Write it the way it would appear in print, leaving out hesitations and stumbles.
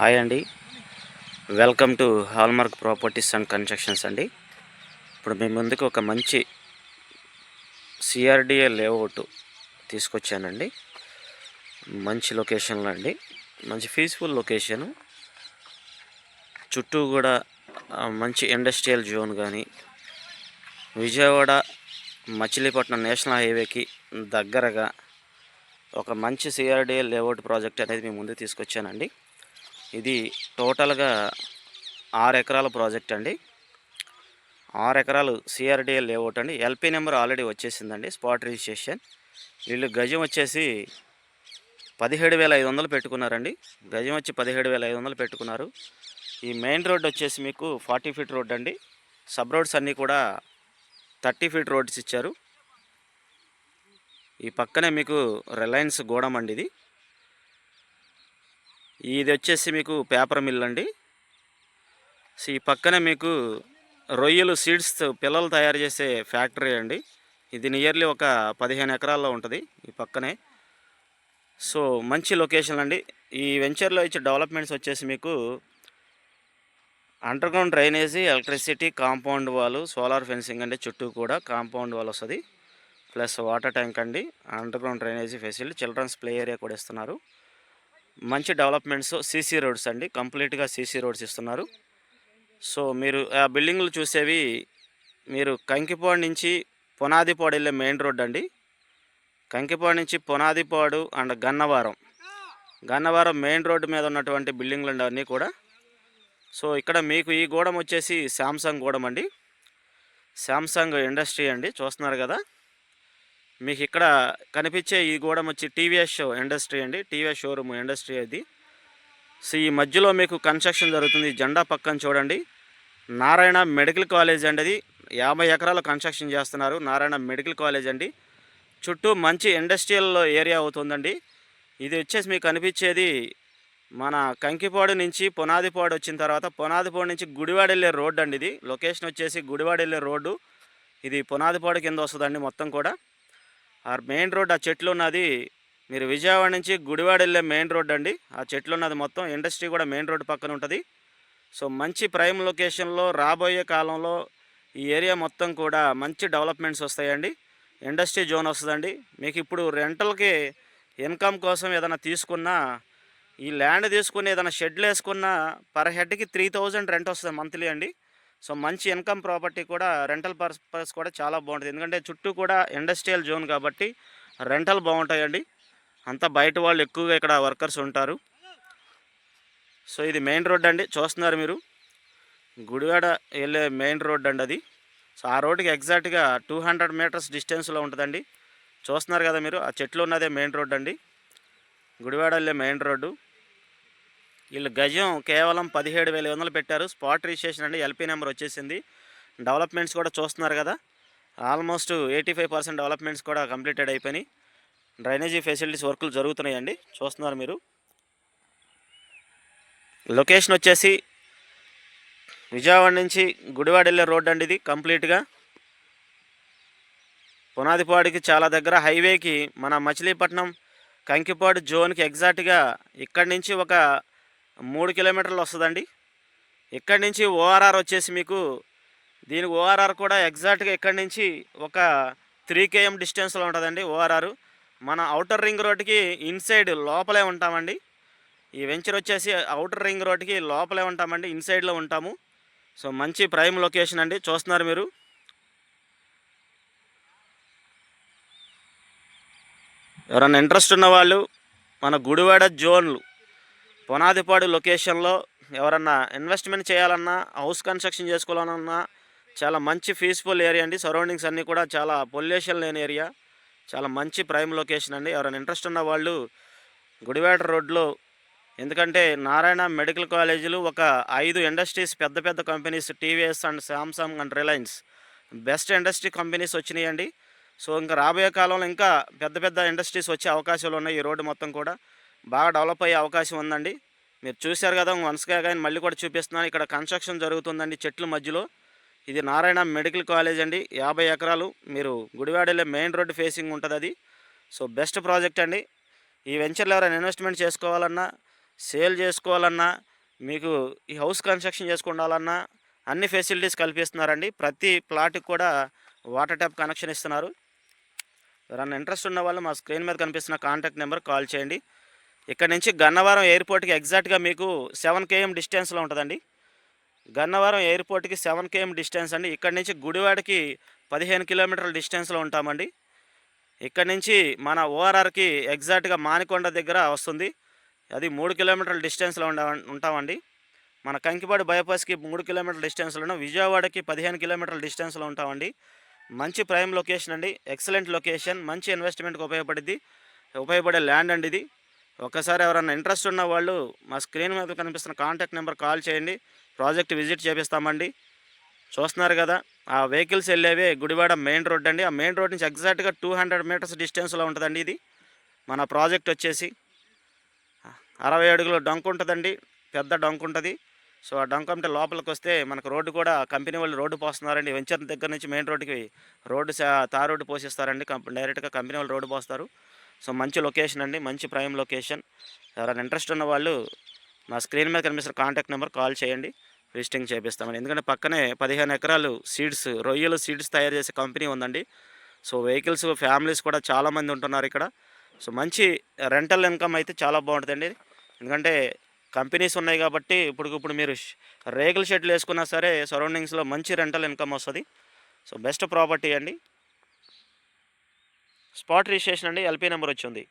Hi అండి. Welcome to hallmark properties and constructions అండి. ఇప్పుడు మీ ముందుకు ఒక మంచి సిఆర్డిఏ లేఅవుట్ తీసుకొచ్చానండి. మంచి లొకేషన్లో అండి, మంచి పీస్ఫుల్ లొకేషను. చుట్టూ కూడా మంచి ఇండస్ట్రియల్ జోన్ కానీ, విజయవాడ మచిలీపట్నం నేషనల్ హైవేకి దగ్గరగా ఒక మంచి సిఆర్డిఏ లేఅవుట్ ప్రాజెక్ట్ అనేది మీ ముందుకు తీసుకొచ్చానండి. ఇది టోటల్గా 6 ఎకరాల ప్రాజెక్ట్ అండి. 6 ఎకరాలు సిఆర్డిఏ లేఅవుట్ అండి. ఎల్పీ నెంబర్ ఆల్రెడీ వచ్చేసిందండి, స్పాట్ రిజిస్ట్రేషన్. వీళ్ళు గజం వచ్చేసి 17,500 పెట్టుకున్నారండి. గజం వచ్చి 17,500 పెట్టుకున్నారు. ఈ మెయిన్ రోడ్ వచ్చేసి మీకు 40 ఫీట్ రోడ్ అండి. సబ్ రోడ్స్ అన్నీ కూడా 30 ఫీట్ రోడ్స్ ఇచ్చారు. ఈ పక్కనే మీకు రిలయన్స్ గోడౌన్ అండి. ఇది వచ్చేసి మీకు పేపర్ మిల్ అండి. సో ఈ పక్కనే మీకు రొయ్యలు సీడ్స్ పిల్లలు తయారు చేసే ఫ్యాక్టరీ అండి. ఇది నియర్లీ ఒక 15 ఎకరాల్లో ఉంటుంది ఈ పక్కనే. సో మంచి లొకేషన్ అండి. ఈ వెంచర్లో ఇచ్చే డెవలప్మెంట్స్ వచ్చేసి మీకు underground drainage, electricity, compound wall, solar fencing అండి. చుట్టూ కూడా కాంపౌండ్ వాల్ వస్తుంది, ప్లస్ వాటర్ ట్యాంక్ అండి, underground drainage facility, children's play area కూడా ఇస్తున్నారు. మంచి డెవలప్మెంట్స్, సీసీ రోడ్స్ అండి, కంప్లీట్గా సీసీ రోడ్స్ ఇస్తున్నారు. సో మీరు ఆ బిల్డింగ్లు చూసేవి మీరు కంకిపాడు నుంచి పునాదిపాడు వెళ్ళే మెయిన్ రోడ్ అండి. కంకిపాడు నుంచి Punadipadu and Gannavaram main road మీద ఉన్నటువంటి బిల్డింగ్లు అండి అన్నీ కూడా. సో ఇక్కడ మీకు ఈ గూడెం వచ్చేసి శాంసంగ్ గూడెం అండి. శాంసంగ్ ఇండస్ట్రీ అండి, చూస్తున్నారు కదా. మీకు ఇక్కడ కనిపించే ఈ గూడెం వచ్చి టీవీఎస్ ఇండస్ట్రీ అండి, టీవీఎస్ షోరూమ్ ఇండస్ట్రీ అది. సో ఈ మధ్యలో మీకు కన్స్ట్రక్షన్ జరుగుతుంది. జెండా పక్కన చూడండి, నారాయణ మెడికల్ కాలేజ్ అండి. అది 50 ఎకరాలు కన్స్ట్రక్షన్ చేస్తున్నారు. నారాయణ మెడికల్ కాలేజ్ అండి. చుట్టూ మంచి ఇండస్ట్రియల్ ఏరియా అవుతుందండి. ఇది వచ్చేసి మీకు కనిపించేది మన కంకిపాడు నుంచి పునాదిపాడు వచ్చిన తర్వాత పునాదిపాడు నుంచి గుడివాడ వెళ్ళే రోడ్డు అండి. ఇది లొకేషన్ వచ్చేసి గుడివాడ వెళ్ళే రోడ్డు. ఇది పునాదిపాడు కింద వస్తుందండి మొత్తం కూడా. ఆ మెయిన్ రోడ్, ఆ చెట్లు ఉన్నది మీరు విజయవాడ నుంచి గుడివాడ వెళ్ళే మెయిన్ రోడ్ అండి. ఆ చెట్లు ఉన్నది మొత్తం ఇండస్ట్రీ కూడా మెయిన్ రోడ్ పక్కన ఉంటుంది. సో మంచి ప్రైమ్ లొకేషన్లో రాబోయే కాలంలో ఈ ఏరియా మొత్తం కూడా మంచి డెవలప్మెంట్స్ వస్తాయండి. ఇండస్ట్రీ జోన్ వస్తుందండి. మీకు ఇప్పుడు రెంటల్కి ఇన్కమ్ కోసం ఏదైనా తీసుకున్నా, ఈ ల్యాండ్ తీసుకుని ఏదైనా షెడ్లు వేసుకున్నా పర్ హెడ్కి 3,000 రెంట్ వస్తుంది మంత్లీ అండి. సో మంచి ఇన్కమ్ ప్రాపర్టీ కూడా, రెంటల్ పర్పస్ కూడా చాలా బాగుంటుంది. ఎందుకంటే చుట్టూ కూడా ఇండస్ట్రియల్ జోన్ కాబట్టి రెంటల్ బాగుంటాయండి. అంతా బయట వాళ్ళు ఎక్కువగా ఇక్కడ వర్కర్స్ ఉంటారు. సో ఇది మెయిన్ రోడ్ అండి, చూస్తున్నారు మీరు, గుడివాడ వెళ్ళే మెయిన్ రోడ్ అండి అది. సో ఆ రోడ్డుకి ఎగ్జాక్ట్గా 200 మీటర్స్ డిస్టెన్స్లో ఉంటుందండి. చూస్తున్నారు కదా మీరు, ఆ చెట్లు ఉన్నదే మెయిన్ రోడ్ అండి, గుడివాడ వెళ్ళే మెయిన్ రోడ్డు. వీళ్ళు గజం కేవలం 17,500 పెట్టారు. స్పాట్ రిజిస్ట్రేషన్ అండి, ఎల్పీ నెంబర్ వచ్చేసింది. డెవలప్మెంట్స్ కూడా చూస్తున్నారు కదా, ఆల్మోస్ట్ 85% డెవలప్మెంట్స్ కూడా కంప్లీటెడ్ అయిపోయినాయి. డ్రైనేజీ ఫెసిలిటీస్ వర్కులు జరుగుతున్నాయండి, చూస్తున్నారు మీరు. లొకేషన్ వచ్చేసి విజయవాడ నుంచి గుడివాడ వెళ్ళే రోడ్ అండి. ఇది కంప్లీట్గా పునాదిపాడుకి చాలా దగ్గర, హైవేకి మన మచిలీపట్నం కంకిపాడు జోన్కి ఎగ్జాక్ట్గా ఇక్కడి నుంచి ఒక 3 కిలోమీటర్లు వస్తుందండి. ఇక్కడి నుంచి ఓఆర్ఆర్ వచ్చేసి మీకు, దీనికి ఓఆర్ఆర్ కూడా ఎగ్జాక్ట్గా ఇక్కడి నుంచి ఒక 3 km డిస్టెన్స్లో ఉంటుందండి ఓఆర్ఆర్. మన అవుటర్ రింగ్ రోడ్కి ఇన్సైడ్ లోపలే ఉంటామండి. ఈ వెంచర్ వచ్చేసి అవుటర్ రింగ్ రోడ్కి లోపలే ఉంటామండి, ఇన్సైడ్లో ఉంటాము. సో మంచి ప్రైమ్ లొకేషన్ అండి, చూస్తున్నారు మీరు. ఎవరైనా ఇంట్రెస్ట్ ఉన్నవాళ్ళు మన గుడివాడ జోన్లు పునాదిపాడు లొకేషన్లో ఎవరన్నా ఇన్వెస్ట్మెంట్ చేయాలన్నా, హౌస్ కన్స్ట్రక్షన్ చేసుకోవాలన్నా చాలా మంచి పీస్ఫుల్ ఏరియా అండి. సరౌండింగ్స్ అన్నీ కూడా చాలా పొల్యూషన్ లేని ఏరియా, చాలా మంచి ప్రైమ్ లొకేషన్ అండి. ఎవరైనా ఇంట్రెస్ట్ ఉన్న వాళ్ళు గుడివాడ రోడ్లో, ఎందుకంటే నారాయణ మెడికల్ కాలేజీలు ఒక 5 ఇండస్ట్రీస్, పెద్ద పెద్ద companies, TVS and Samsung and Reliance best industry companies వచ్చినాయండి. సో ఇంకా రాబోయే కాలంలో ఇంకా పెద్ద పెద్ద ఇండస్ట్రీస్ వచ్చే అవకాశాలు ఉన్నాయి. ఈ రోడ్డు మొత్తం కూడా బాగా డెవలప్ అయ్యే అవకాశం ఉందండి. మీరు చూశారు కదా, వన్స్గా కానీ మళ్ళీ కూడా చూపిస్తున్నాను. ఇక్కడ కన్స్ట్రక్షన్ జరుగుతుందండి చెట్ల మధ్యలో. ఇది నారాయణ మెడికల్ కాలేజ్ అండి, 50 ఎకరాలు. మీరు గుడివాడ వెళ్ళే మెయిన్ రోడ్డు ఫేసింగ్ ఉంటుంది అది. సో బెస్ట్ ప్రాజెక్ట్ అండి. ఈ వెంచర్లో ఎవరైనా ఇన్వెస్ట్మెంట్ చేసుకోవాలన్నా సేల్ చేసుకోవాలన్నా, మీకు ఈ హౌస్ కన్స్ట్రక్షన్ చేసుకోవాలన్నా అన్ని ఫెసిలిటీస్ కల్పిస్తున్నారండి. ప్రతి ప్లాట్‌కి కూడా వాటర్ ట్యాప్ కనెక్షన్ ఇస్తున్నారు. ఎవరైనా ఇంట్రెస్ట్ ఉన్న వాళ్ళు మా స్క్రీన్ మీద కనిపిస్తున్న కాంటాక్ట్ నెంబర్‌కి కాల్ చేయండి. ఇక్కడ నుంచి గన్నవరం ఎయిర్‌పోర్ట్‌కి ఎగ్జాక్ట్‌గా మీకు 7 కేఎం డిస్టెన్స్‌లో ఉంటదండి. గన్నవరం ఎయిర్‌పోర్ట్‌కి 7 కేఎం డిస్టెన్స్ అండి. ఇక్కడి నుంచి గుడివాడకి 15 కిలోమీటర్ల డిస్టెన్స్‌లో ఉంటామండి. ఇక్కడి నుంచి మన ఓఆర్ఆర్‌కి ఎగ్జాక్ట్‌గా మానికొండ దగ్గర వస్తుంది. అది 3 కిలోమీటర్ల డిస్టెన్స్‌లో ఉంటామండి. మన కంకిపాడు బైపాస్‌కి 3 కిలోమీటర్ల డిస్టెన్స్‌లోను, విజయవాడకి 15 కిలోమీటర్ల డిస్టెన్స్‌లో ఉంటామండి. మంచి ప్రైమ్ లొకేషన్ అండి. Excellent location. మంచి ఇన్వెస్ట్‌మెంట్‌కి ఉపయోగపడే ల్యాండ్ అండి ఇది. ఒక్కసారి ఎవరైనా ఇంట్రెస్ట్ ఉన్న వాళ్ళు మా స్క్రీన్ మీద కనిపిస్తున్న కాంటాక్ట్ నెంబర్ కాల్ చేయండి. ప్రాజెక్ట్ విజిట్ చేపిస్తామండి. చూస్తున్నారు కదా! ఆ వెహికల్స్ వెళ్ళేవే గుడివాడ మెయిన్ రోడ్ అండి. ఆ మెయిన్ రోడ్ నుంచి ఎగ్జాక్ట్‌గా 200 మీటర్స్ డిస్టెన్స్‌లో ఉంటదండి ఇది. మన ప్రాజెక్ట్ వచ్చేసి 60 అడుగుల డొంక ఉంటదండి. పెద్ద డొంక ఉంటది. సో, ఆ డొంక అంటే లోపలికొస్తే మనకు రోడ్డు కూడా కంపెనీ వాళ్ళు రోడ్డు పోస్తున్నారండి. వెంచర్ దగ్గర నుంచి మెయిన్ రోడ్డుకి తార్ రోడ్డు పోసిస్తారండి. డైరెక్ట్‌గా కంపెనీ వాళ్ళు రోడ్డు పోస్తారు. సో, మంచి లొకేషన్ అండి. మంచి ప్రైమ్ లొకేషన్. ఎవరైనా ఇంట్రెస్ట్ ఉన్న వాళ్ళు మా స్క్రీన్ మీద కనిపిస్తున్న కాంటాక్ట్ నెంబర్ కాల్ చేయండి. విజిటింగ్ చేపిస్తామండి. ఎందుకంటే పక్కనే 15 ఎకరాలు రొయ్యలు సీడ్స్ తయారు చేసే కంపెనీ ఉందండి. సో, వెహికల్స్, ఫ్యామిలీస్ కూడా చాలామంది ఉంటున్నారు ఇక్కడ. సో, మంచి రెంటల్ ఇన్‌కమ్ అయితే చాలా బావుంటదండి. ఎందుకంటే కంపెనీస్ ఉన్నాయి కాబట్టి ఇప్పటికిప్పుడు మీరు రేకుల షెడ్లు వేసుకున్నా సరే సరౌండింగ్స్‌లో మంచి రెంటల్ ఇన్‌కమ్ వస్తది. సో, బెస్ట్ ప్రాపర్టీ అండి. స్పాట్ రిజిస్ట్రేషన్ అండి. LP number వచ్చుంది.